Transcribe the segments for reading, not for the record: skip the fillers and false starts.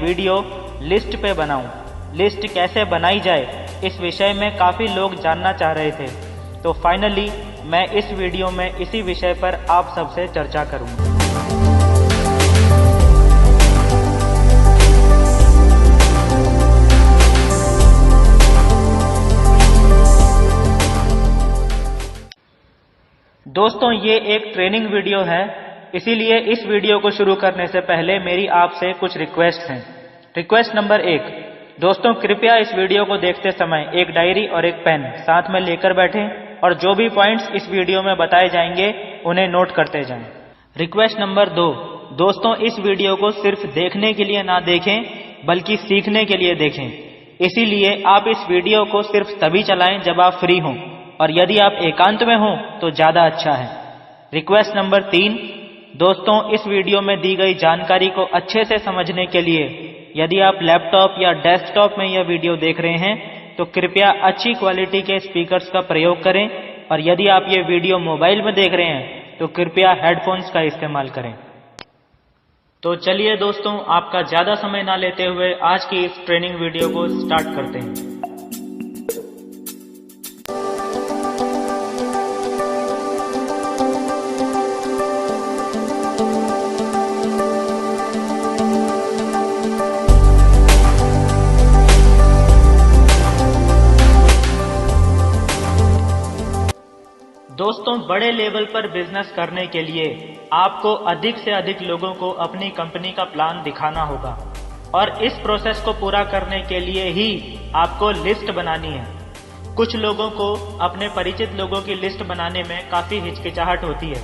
Video list पे बनाऊं। List कैसे बनाई जाए इस विषय में काफ़ी लोग जानना चाह रहे थे, तो फाइनली मैं इस वीडियो में इसी विषय पर आप सबसे चर्चा करूंगा। दोस्तों, ये एक ट्रेनिंग वीडियो है, इसीलिए इस वीडियो को शुरू करने से पहले मेरी आपसे कुछ रिक्वेस्ट हैं। रिक्वेस्ट नंबर 1, दोस्तों कृपया इस वीडियो को देखते समय एक डायरी और एक पेन साथ में लेकर बैठें और जो भी पॉइंट्स इस वीडियो में बताए जाएंगे उन्हें नोट करते जाएं। रिक्वेस्ट नंबर 2, दोस्तों इस वीडियो को सिर्फ देखने के लिए ना देखें बल्कि सीखने के लिए देखें, इसीलिए आप इस वीडियो को सिर्फ तभी चलाएं जब आप फ्री हों और यदि आप एकांत में हो तो ज्यादा अच्छा है। रिक्वेस्ट नंबर 3, दोस्तों इस वीडियो में दी गई जानकारी को अच्छे से समझने के लिए यदि आप लैपटॉप या डेस्कटॉप में यह वीडियो देख रहे हैं तो कृपया अच्छी क्वालिटी के स्पीकर्स का प्रयोग करें और यदि आप ये वीडियो मोबाइल में देख रहे हैं तो कृपया हेडफोन्स का इस्तेमाल करें। तो चलिए दोस्तों, आपका ज्यादा समय ना लेते हुए आज की इस ट्रेनिंग वीडियो को स्टार्ट करते हैं। दोस्तों, बड़े लेवल पर बिजनेस करने के लिए आपको अधिक से अधिक लोगों को अपनी कंपनी का प्लान दिखाना होगा और इस प्रोसेस को पूरा करने के लिए ही आपको लिस्ट बनानी है। कुछ लोगों को अपने परिचित लोगों की लिस्ट बनाने में काफी हिचकिचाहट होती है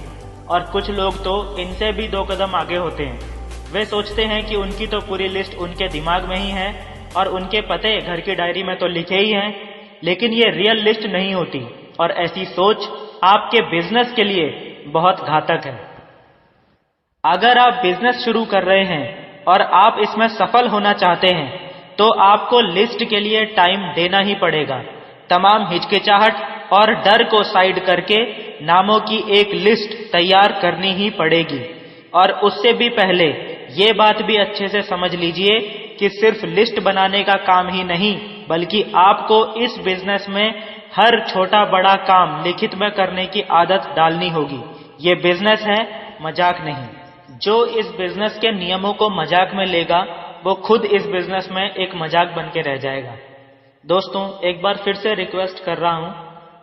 और कुछ लोग तो इनसे भी 2 कदम आगे होते हैं। वे सोचते हैं कि उनकी तो पूरी लिस्ट उनके दिमाग में ही है और उनके पते घर की डायरी में तो लिखे ही हैं, लेकिन ये रियल लिस्ट नहीं होती और ऐसी सोच आपके बिजनेस के लिए बहुत घातक है। अगर आप बिजनेस शुरू कर रहे हैं और आप इसमें सफल होना चाहते हैं तो आपको लिस्ट के लिए टाइम देना ही पड़ेगा। तमाम हिचकिचाहट और डर को साइड करके नामों की एक लिस्ट तैयार करनी ही पड़ेगी। और उससे भी पहले ये बात भी अच्छे से समझ लीजिए कि सिर्फ लिस्ट बनाने का काम ही नहीं बल्कि आपको इस बिजनेस में हर छोटा बड़ा काम लिखित में करने की आदत डालनी होगी। ये बिजनेस है, मजाक नहीं। जो इस बिजनेस के नियमों को मजाक में लेगा वो खुद इस बिजनेस में एक मजाक बन के रह जाएगा। दोस्तों, एक बार फिर से रिक्वेस्ट कर रहा हूं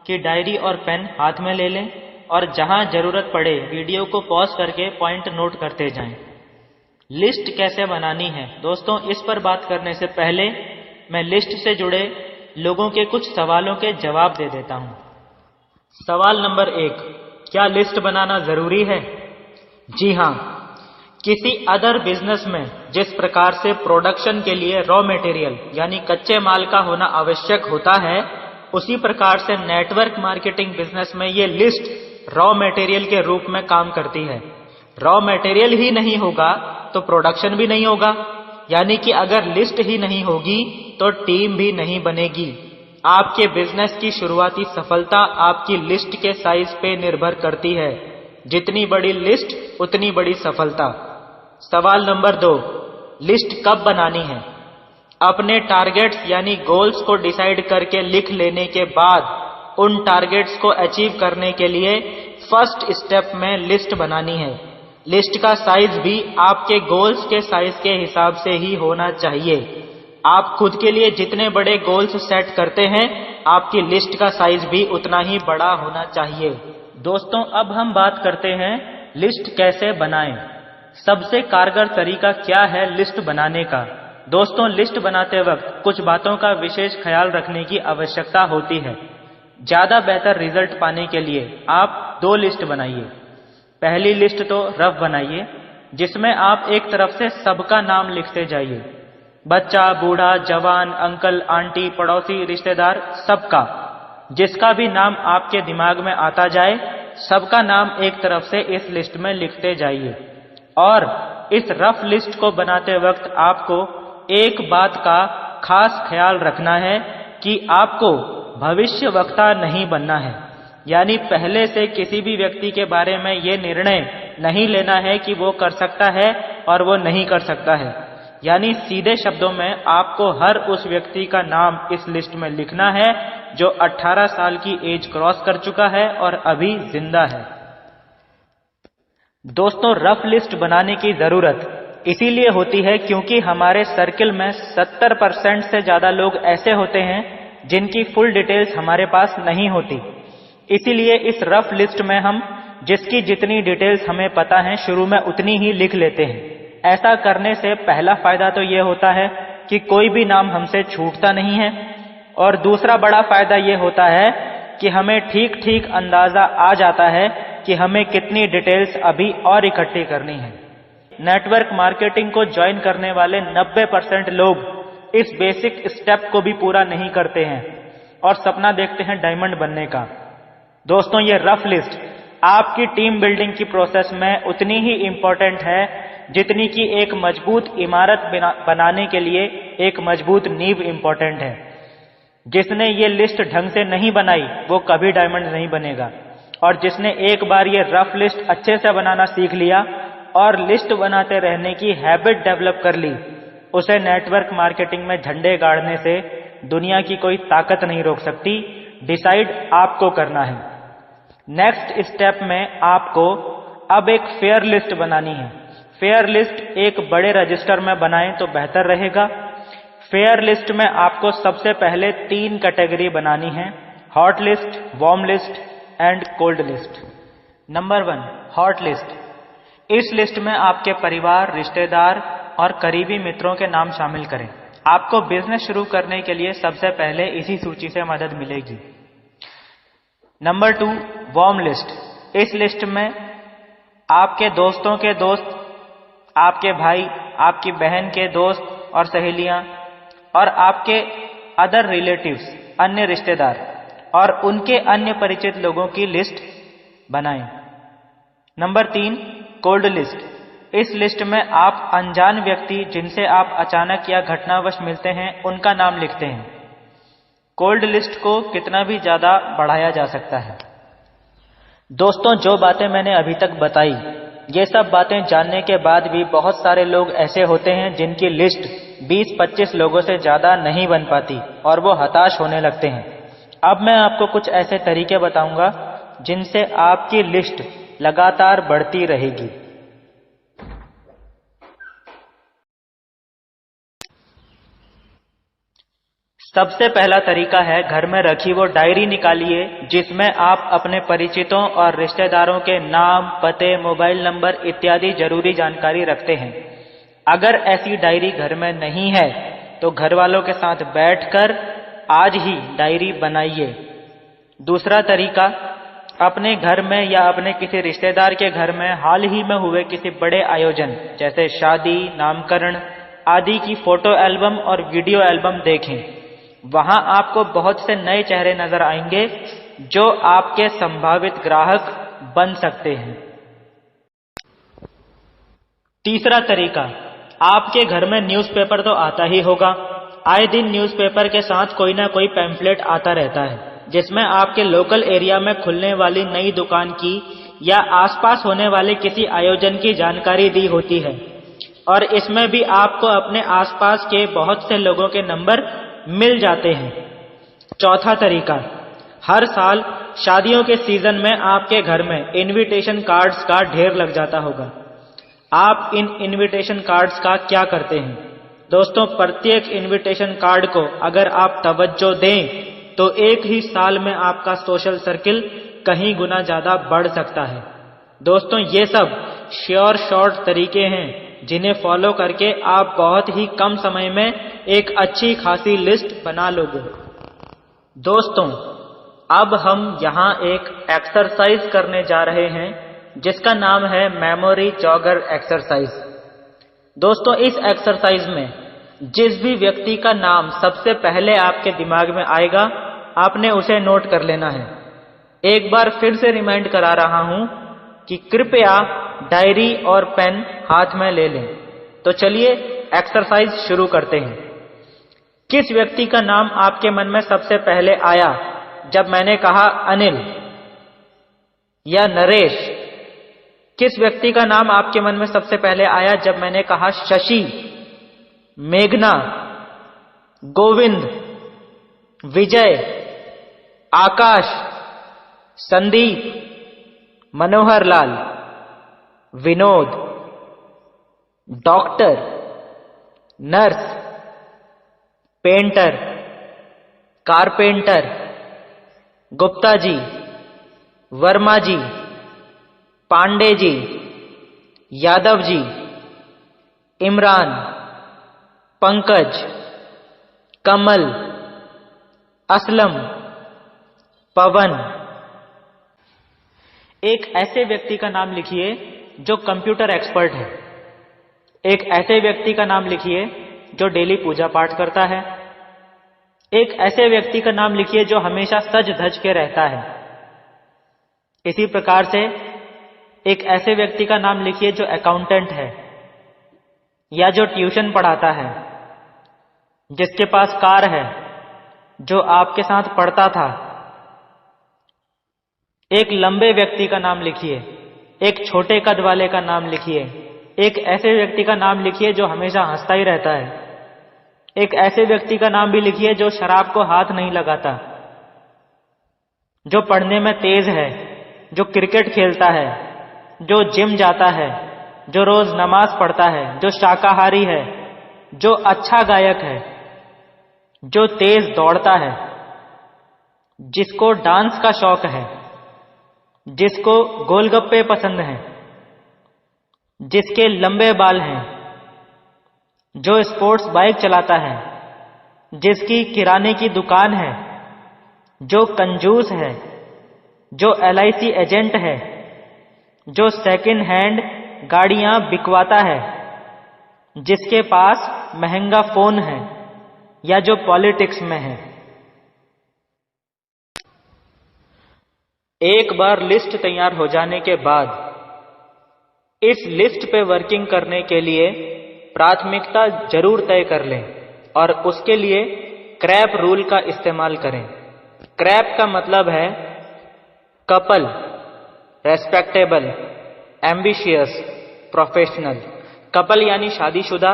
कि डायरी और पेन हाथ में ले लें और जहां जरूरत पड़े वीडियो को पॉज करके पॉइंट नोट करते जाएं। लिस्ट कैसे बनानी है, दोस्तों इस पर बात करने से पहले मैं लिस्ट से जुड़े लोगों के कुछ सवालों के जवाब दे देता हूं। सवाल नंबर 1, क्या लिस्ट बनाना जरूरी है? जी हां। किसी अदर बिजनेस में जिस प्रकार से प्रोडक्शन के लिए रॉ मटेरियल यानी कच्चे माल का होना आवश्यक होता है, उसी प्रकार से नेटवर्क मार्केटिंग बिजनेस में ये लिस्ट रॉ मटेरियल के रूप में काम करती है। रॉ मटेरियल ही नहीं होगा तो प्रोडक्शन भी नहीं होगा, यानी कि अगर लिस्ट ही नहीं होगी तो टीम भी नहीं बनेगी। आपके बिजनेस की शुरुआती सफलता आपकी लिस्ट के साइज पे निर्भर करती है। जितनी बड़ी लिस्ट उतनी बड़ी सफलता। सवाल नंबर 2, लिस्ट कब बनानी है? अपने टारगेट्स यानी गोल्स को डिसाइड करके लिख लेने के बाद उन टारगेट्स को अचीव करने के लिए फर्स्ट स्टेप में लिस्ट बनानी है। लिस्ट का साइज भी आपके गोल्स के साइज के हिसाब से ही होना चाहिए। आप खुद के लिए जितने बड़े गोल्स सेट करते हैं आपकी लिस्ट का साइज भी उतना ही बड़ा होना चाहिए। दोस्तों, अब हम बात करते हैं लिस्ट कैसे बनाएं। सबसे कारगर तरीका क्या है लिस्ट बनाने का? दोस्तों, लिस्ट बनाते वक्त कुछ बातों का विशेष ख्याल रखने की आवश्यकता होती है। ज्यादा बेहतर रिजल्ट पाने के लिए आप 2 लिस्ट बनाइए। पहली लिस्ट तो रफ बनाइए जिसमें आप एक तरफ से सबका नाम लिखते जाइए, बच्चा, बूढ़ा, जवान, अंकल, आंटी, पड़ोसी, रिश्तेदार, सबका। जिसका भी नाम आपके दिमाग में आता जाए सबका नाम एक तरफ से इस लिस्ट में लिखते जाइए। और इस रफ लिस्ट को बनाते वक्त आपको एक बात का खास ख्याल रखना है कि आपको भविष्य वक्ता नहीं बनना है, यानी पहले से किसी भी व्यक्ति के बारे में ये निर्णय नहीं लेना है कि वो कर सकता है और वो नहीं कर सकता है, यानी सीधे शब्दों में आपको हर उस व्यक्ति का नाम इस लिस्ट में लिखना है जो 18 साल की एज क्रॉस कर चुका है और अभी जिंदा है। दोस्तों, रफ लिस्ट बनाने की जरूरत इसीलिए होती है क्योंकि हमारे सर्किल में 70% से ज्यादा लोग ऐसे होते हैं जिनकी फुल डिटेल्स हमारे पास नहीं होती। इसीलिए इस रफ लिस्ट में हम जिसकी जितनी डिटेल्स हमें पता है शुरू में उतनी ही लिख लेते हैं। ऐसा करने से पहला फायदा तो यह होता है कि कोई भी नाम हमसे छूटता नहीं है, और दूसरा बड़ा फायदा यह होता है कि हमें ठीक ठीक अंदाजा आ जाता है कि हमें कितनी डिटेल्स अभी और इकट्ठी करनी है। नेटवर्क मार्केटिंग को ज्वाइन करने वाले 90% लोग इस बेसिक स्टेप को भी पूरा नहीं करते हैं और सपना देखते हैं डायमंड बनने का। दोस्तों, ये रफ लिस्ट आपकी टीम बिल्डिंग की प्रोसेस में उतनी ही इंपॉर्टेंट है जितनी कि एक मजबूत इमारत बनाने के लिए एक मजबूत नींव इंपॉर्टेंट है। जिसने ये लिस्ट ढंग से नहीं बनाई वो कभी डायमंड नहीं बनेगा, और जिसने एक बार ये रफ लिस्ट अच्छे से बनाना सीख लिया और लिस्ट बनाते रहने की हैबिट डेवलप कर ली, उसे नेटवर्क मार्केटिंग में झंडे गाड़ने से दुनिया की कोई ताकत नहीं रोक सकती। डिसाइड आपको करना है। नेक्स्ट स्टेप में आपको अब एक फेयर लिस्ट बनानी है। फेयर लिस्ट एक बड़े रजिस्टर में बनाएं तो बेहतर रहेगा। फेयर लिस्ट में आपको सबसे पहले 3 कैटेगरी बनानी है: hot list, warm list and cold list. Number 1, hot list. इस लिस्ट में आपके परिवार, रिश्तेदार और करीबी मित्रों के नाम शामिल करें। आपको बिजनेस शुरू करने के लिए सबसे पहले इसी सूची से मदद मिलेगी। Number 2, warm list. इस लिस्ट में आपके दोस्तों के दोस्त, आपके भाई, आपकी बहन के दोस्त और सहेलियां और आपके अदर रिलेटिव्स, अन्य रिश्तेदार और उनके अन्य परिचित लोगों की लिस्ट बनाएं। Number 3, cold list. इस लिस्ट में आप अनजान व्यक्ति जिनसे आप अचानक या घटनावश मिलते हैं उनका नाम लिखते हैं। कोल्ड लिस्ट को कितना भी ज्यादा बढ़ाया जा सकता है। दोस्तों, जो बातें मैंने अभी तक बताई, ये सब बातें जानने के बाद भी बहुत सारे लोग ऐसे होते हैं जिनकी लिस्ट 20-25 लोगों से ज्यादा नहीं बन पाती और वो हताश होने लगते हैं। अब मैं आपको कुछ ऐसे तरीके बताऊंगा जिनसे आपकी लिस्ट लगातार बढ़ती रहेगी। सबसे पहला तरीका है, घर में रखी वो डायरी निकालिए जिसमें आप अपने परिचितों और रिश्तेदारों के नाम, पते, मोबाइल नंबर इत्यादि जरूरी जानकारी रखते हैं। अगर ऐसी डायरी घर में नहीं है तो घर वालों के साथ बैठकर आज ही डायरी बनाइए। दूसरा तरीका, अपने घर में या अपने किसी रिश्तेदार के घर में हाल ही में हुए किसी बड़े आयोजन जैसे शादी, नामकरण आदि की फोटो एल्बम और वीडियो एल्बम देखें। वहां आपको बहुत से नए चेहरे नजर आएंगे जो आपके संभावित ग्राहक बन सकते हैं। तीसरा तरीका, आपके घर में न्यूज़पेपर तो आता ही होगा। आए दिन न्यूज़पेपर के साथ कोई ना कोई पैम्फलेट आता रहता है जिसमें आपके लोकल एरिया में खुलने वाली नई दुकान की या आसपास होने वाले किसी आयोजन की जानकारी दी होती है, और इसमें भी आपको अपने आसपास के बहुत से लोगों के नंबर मिल जाते हैं। चौथा तरीका, हर साल शादियों के सीजन में आपके घर में इनविटेशन कार्ड्स का ढेर लग जाता होगा। आप इन इनविटेशन कार्ड्स का क्या करते हैं? दोस्तों, प्रत्येक इनविटेशन कार्ड को अगर आप तवज्जो दें तो एक ही साल में आपका सोशल सर्किल कहीं गुना ज्यादा बढ़ सकता है। दोस्तों, ये सब श्योर शॉर्ट तरीके हैं जिन्हें फॉलो करके आप बहुत ही कम समय में एक अच्छी खासी लिस्ट बना लोगे। दोस्तों, अब हम यहां एक एक्सरसाइज करने जा रहे हैं जिसका नाम है मेमोरी जॉगर एक्सरसाइज। दोस्तों, इस एक्सरसाइज में जिस भी व्यक्ति का नाम सबसे पहले आपके दिमाग में आएगा आपने उसे नोट कर लेना है। एक बार फिर से रिमाइंड करा रहा हूं कि कृपया डायरी और पेन हाथ में ले लें। तो चलिए एक्सरसाइज शुरू करते हैं। किस व्यक्ति का नाम आपके मन में सबसे पहले आया जब मैंने कहा अनिल या नरेश? किस व्यक्ति का नाम आपके मन में सबसे पहले आया जब मैंने कहा शशि मेघना, Govind, Vijay, Akash, Sandeep, Manohar Lal, Vinod, doctor, nurse, painter, carpenter, Gupta ji, Verma ji, Pandey ji, Yadav ji, Imran, Pankaj, Kamal, Aslam, Pawan. एक ऐसे व्यक्ति का नाम लिखिए जो कंप्यूटर एक्सपर्ट है। एक ऐसे व्यक्ति का नाम लिखिए जो डेली पूजा पाठ करता है। एक ऐसे व्यक्ति का नाम लिखिए जो हमेशा सज धज के रहता है। इसी प्रकार से एक ऐसे व्यक्ति का नाम लिखिए जो अकाउंटेंट है या जो ट्यूशन पढ़ाता है, जिसके पास कार है, जो आपके साथ पढ़ता था। एक लंबे व्यक्ति का नाम लिखिए, एक छोटे कद वाले का नाम लिखिए, एक ऐसे व्यक्ति का नाम लिखिए जो हमेशा हंसता ही रहता है। एक ऐसे व्यक्ति का नाम भी लिखिए जो शराब को हाथ नहीं लगाता, जो पढ़ने में तेज है, जो क्रिकेट खेलता है, जो जिम जाता है, जो रोज नमाज पढ़ता है, जो शाकाहारी है, जो अच्छा गायक है, जो तेज दौड़ता है, जिसको डांस का शौक है, जिसको गोलगप्पे पसंद हैं, जिसके लंबे बाल हैं, जो स्पोर्ट्स बाइक चलाता है, जिसकी किराने की दुकान है, जो कंजूस है, जो LIC एजेंट है, जो सेकंड हैंड गाड़ियां बिकवाता है, जिसके पास महंगा फोन है या जो पॉलिटिक्स में है। एक बार लिस्ट तैयार हो जाने के बाद इस लिस्ट पे वर्किंग करने के लिए प्राथमिकता जरूर तय कर लें और उसके लिए क्रैप रूल का इस्तेमाल करें। क्रैप का मतलब है couple, respectable, ambitious, professional. Couple यानी शादीशुदा,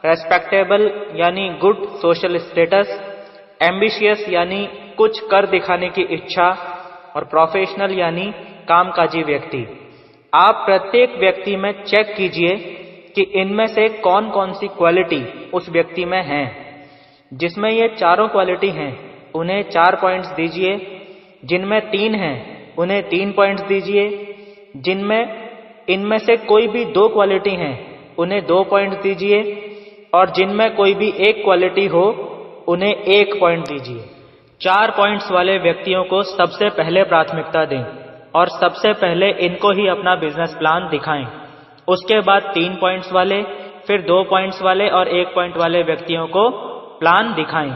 रेस्पेक्टेबल यानी गुड सोशल स्टेटस, एम्बिशियस यानी कुछ कर दिखाने की इच्छा और प्रोफेशनल यानी कामकाजी व्यक्ति। आप प्रत्येक व्यक्ति में चेक कीजिए कि इनमें से कौन कौन सी क्वालिटी उस व्यक्ति में है। जिसमें ये चारों क्वालिटी हैं उन्हें 4 पॉइंट्स दीजिए, जिनमें 3 हैं उन्हें 3 पॉइंट्स दीजिए, जिनमें इनमें से कोई भी 2 क्वालिटी हैं उन्हें 2 पॉइंट्स दीजिए और जिनमें कोई भी एक क्वालिटी हो उन्हें 1 पॉइंट दीजिए। 4 पॉइंट्स वाले व्यक्तियों को सबसे पहले प्राथमिकता दें और सबसे पहले इनको ही अपना बिजनेस प्लान दिखाएं। उसके बाद 3 पॉइंट्स वाले, फिर 2 पॉइंट्स वाले और 1 पॉइंट वाले व्यक्तियों को प्लान दिखाएं।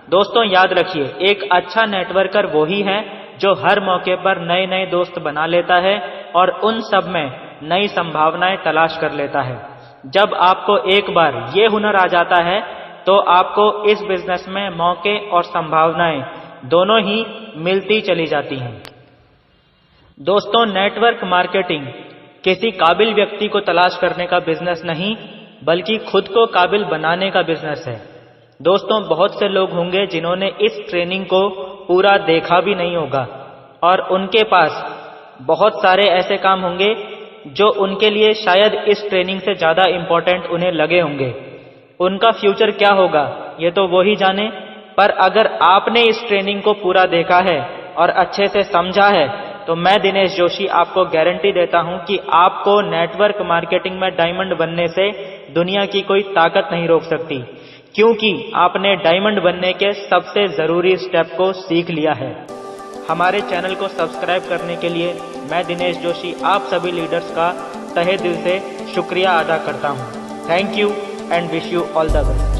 दोस्तों याद रखिए, एक अच्छा नेटवर्कर वो ही है जो हर मौके पर नए नए दोस्त बना लेता है और उन सब में नई संभावनाएं तलाश कर लेता है। जब आपको एक बार ये हुनर आ जाता है तो आपको इस बिजनेस में मौके और संभावनाएं दोनों ही मिलती चली जाती हैं। दोस्तों, नेटवर्क मार्केटिंग किसी काबिल व्यक्ति को तलाश करने का बिजनेस नहीं बल्कि खुद को काबिल बनाने का बिजनेस है। दोस्तों, बहुत से लोग होंगे जिन्होंने इस ट्रेनिंग को पूरा देखा भी नहीं होगा और उनके पास बहुत सारे ऐसे काम होंगे जो उनके लिए शायद इस ट्रेनिंग से ज्यादा इंपॉर्टेंट उन्हें लगे होंगे। उनका फ्यूचर क्या होगा ये तो वो ही जाने, पर अगर आपने इस ट्रेनिंग को पूरा देखा है और अच्छे से समझा है तो मैं दिनेश जोशी आपको गारंटी देता हूं कि आपको नेटवर्क मार्केटिंग में डायमंड बनने से दुनिया की कोई ताकत नहीं रोक सकती, क्योंकि आपने डायमंड बनने के सबसे जरूरी स्टेप को सीख लिया है। हमारे चैनल को सब्सक्राइब करने के लिए मैं दिनेश जोशी आप सभी लीडर्स का तहे दिल से शुक्रिया अदा करता हूं। Thank you and wish you all the best.